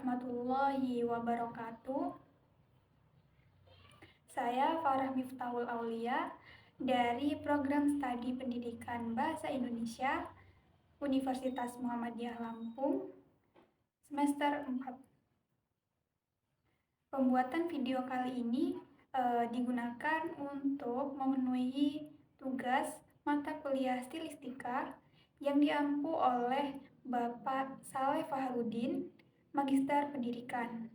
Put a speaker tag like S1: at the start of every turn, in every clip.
S1: warahmatullahi wabarakatuh. Saya Farah Miftahul Aulia dari Program Studi Pendidikan Bahasa Indonesia Universitas Muhammadiyah Lampung, semester 4. Pembuatan video kali ini digunakan untuk memenuhi tugas mata kuliah stilistika yang diampu oleh Bapak Saleh Fahrudin, Magister Pendidikan.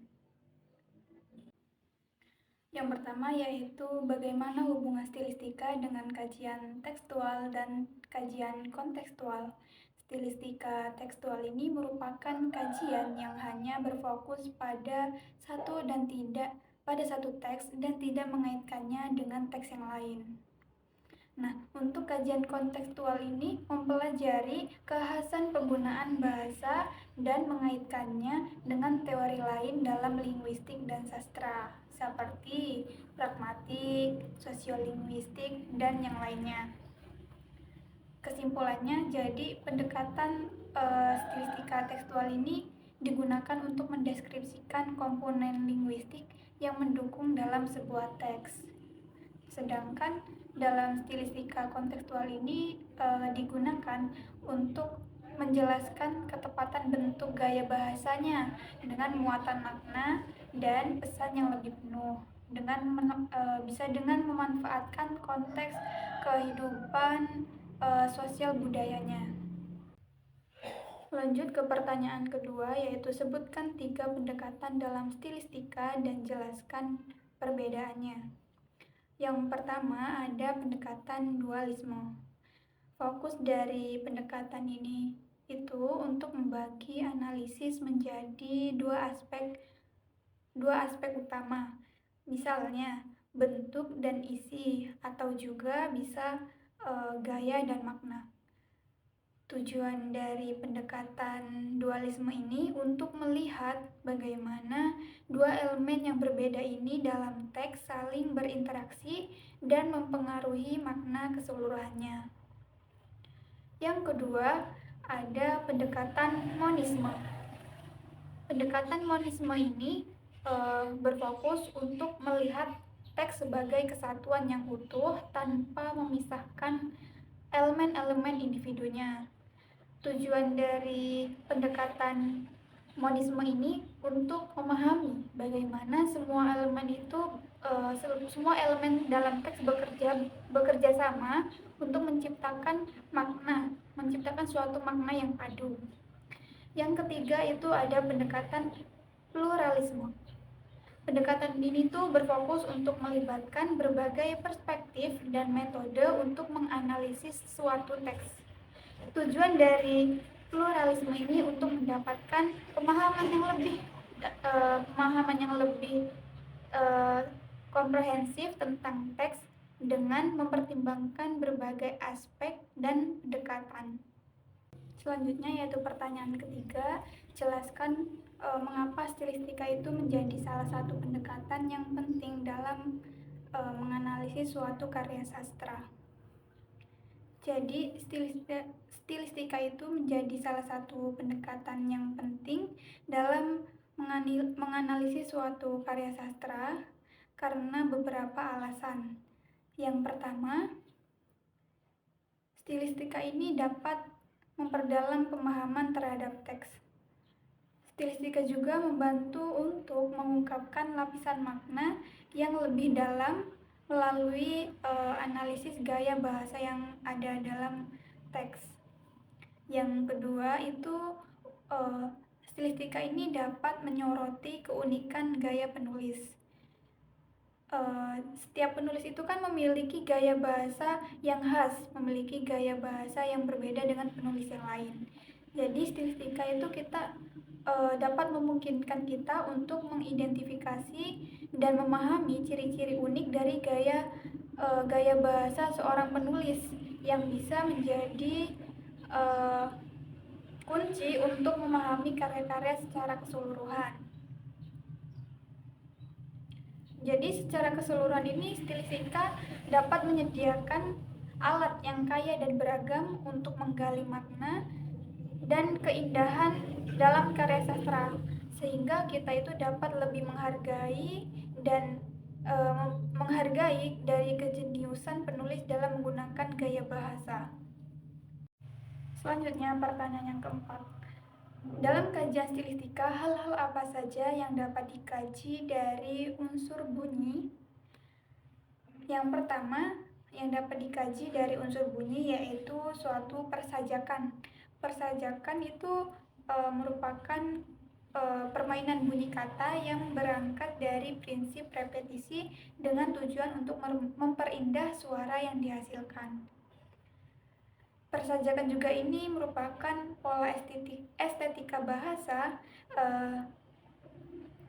S1: Yang pertama yaitu bagaimana hubungan stilistika dengan kajian tekstual dan kajian kontekstual. Stilistika tekstual ini merupakan kajian yang hanya berfokus pada satu teks dan tidak mengaitkannya dengan teks yang lain. Nah, untuk kajian kontekstual ini mempelajari kekhasan penggunaan bahasa dan mengaitkannya dengan teori lain dalam linguistik dan sastra, seperti pragmatik, sosiolinguistik, dan yang lainnya. Kesimpulannya, jadi pendekatan stilistika tekstual ini digunakan untuk mendeskripsikan komponen linguistik yang mendukung dalam sebuah teks. Sedangkan dalam stilistika kontekstual ini digunakan untuk menjelaskan ketepatan bentuk gaya bahasanya dengan muatan makna dan pesan yang lebih penuh, bisa dengan memanfaatkan konteks kehidupan sosial budayanya. Lanjut ke pertanyaan kedua, yaitu sebutkan 3 pendekatan dalam stilistika dan jelaskan perbedaannya. Yang pertama ada pendekatan dualisme. Fokus dari pendekatan ini itu untuk membagi analisis menjadi dua aspek utama. Misalnya bentuk dan isi, atau juga bisa gaya dan makna. Tujuan dari pendekatan dualisme ini untuk melihat bagaimana dua elemen yang berbeda ini dalam teks saling berinteraksi dan mempengaruhi makna keseluruhannya. Yang kedua, ada pendekatan monisme. Pendekatan monisme ini berfokus untuk melihat teks sebagai kesatuan yang utuh tanpa memisahkan elemen-elemen individunya. Tujuan dari pendekatan monisme ini untuk memahami bagaimana semua elemen dalam teks bekerja sama untuk menciptakan suatu makna yang padu. Yang ketiga itu ada pendekatan pluralisme. Pendekatan ini tuh berfokus untuk melibatkan berbagai perspektif dan metode untuk menganalisis suatu teks. Tujuan dari pluralisme ini untuk mendapatkan pemahaman yang lebih komprehensif tentang teks dengan mempertimbangkan berbagai aspek dan pendekatan. Selanjutnya yaitu pertanyaan ketiga, jelaskan mengapa stilistika itu menjadi salah satu pendekatan yang penting dalam menganalisis suatu karya sastra. Jadi stilistika itu menjadi salah satu pendekatan yang penting dalam menganalisis suatu karya sastra karena beberapa alasan. Yang pertama, stilistika ini dapat memperdalam pemahaman terhadap teks. Stilistika juga membantu untuk mengungkapkan lapisan makna yang lebih dalam melalui analisis gaya bahasa yang ada dalam teks. Yang kedua itu stilistika ini dapat menyoroti keunikan gaya penulis. Setiap penulis itu kan memiliki gaya bahasa yang khas, memiliki gaya bahasa yang berbeda dengan penulis yang lain. Jadi stilistika itu dapat memungkinkan kita untuk mengidentifikasi dan memahami ciri-ciri unik dari gaya bahasa seorang penulis yang bisa menjadi kunci untuk memahami karya-karya secara keseluruhan. Jadi secara keseluruhan ini stilistika dapat menyediakan alat yang kaya dan beragam untuk menggali makna dan keindahan dalam karya sastra, sehingga kita itu dapat lebih menghargai dan menghargai dari kejeniusan penulis dalam menggunakan gaya bahasa. Selanjutnya, pertanyaan yang keempat. Dalam kajian stilistika, hal-hal apa saja yang dapat dikaji dari unsur bunyi? Yang pertama, yang dapat dikaji dari unsur bunyi yaitu suatu persajakan. Persajakan itu merupakan permainan bunyi kata yang berangkat dari prinsip repetisi dengan tujuan untuk memperindah suara yang dihasilkan. Persajakan juga ini merupakan pola estetika bahasa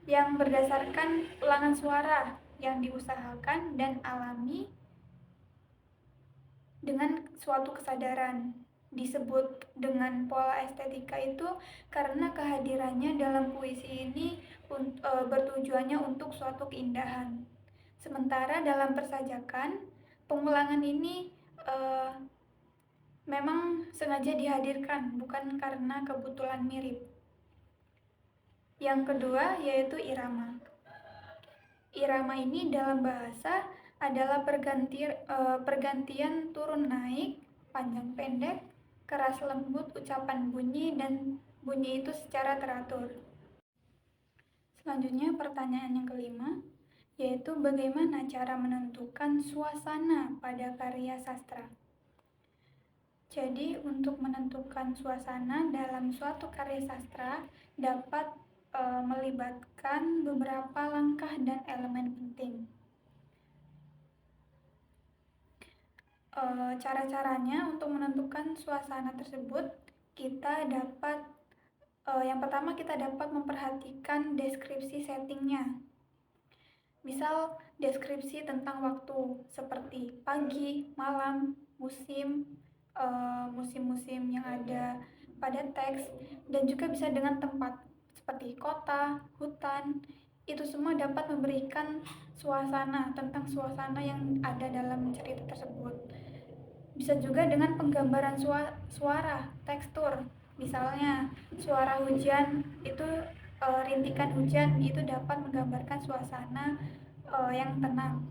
S1: yang berdasarkan ulangan suara yang diusahakan dan alami dengan suatu kesadaran. Disebut dengan pola estetika itu karena kehadirannya dalam puisi ini bertujuannya untuk suatu keindahan. Sementara dalam persajakan, pengulangan ini memang sengaja dihadirkan, bukan karena kebetulan mirip. Yang kedua yaitu irama. Irama ini dalam bahasa adalah pergantian turun naik, panjang pendek, keras lembut ucapan bunyi, dan bunyi itu secara teratur. Selanjutnya pertanyaan yang kelima, yaitu bagaimana cara menentukan suasana pada karya sastra. Jadi, untuk menentukan suasana dalam suatu karya sastra dapat melibatkan beberapa langkah dan elemen penting. Cara-caranya untuk menentukan suasana tersebut, kita dapat yang pertama kita dapat memperhatikan deskripsi settingnya. Misal deskripsi tentang waktu seperti pagi, malam, musim-musim yang ada pada teks, dan juga bisa dengan tempat seperti kota, hutan. Itu semua dapat memberikan suasana tentang suasana yang ada dalam cerita tersebut. Bisa juga dengan penggambaran suara, tekstur. Misalnya suara hujan itu rintikan hujan itu dapat menggambarkan suasana yang tenang.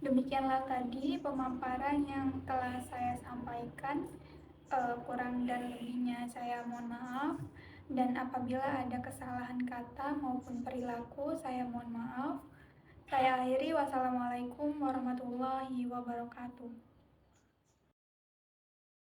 S1: Demikianlah tadi pemaparan yang telah saya sampaikan. Kurang dan lebihnya saya mohon maaf, dan apabila ada kesalahan kata maupun perilaku saya mohon maaf. Saya akhiri, wassalamualaikum warahmatullahi wabarakatuh.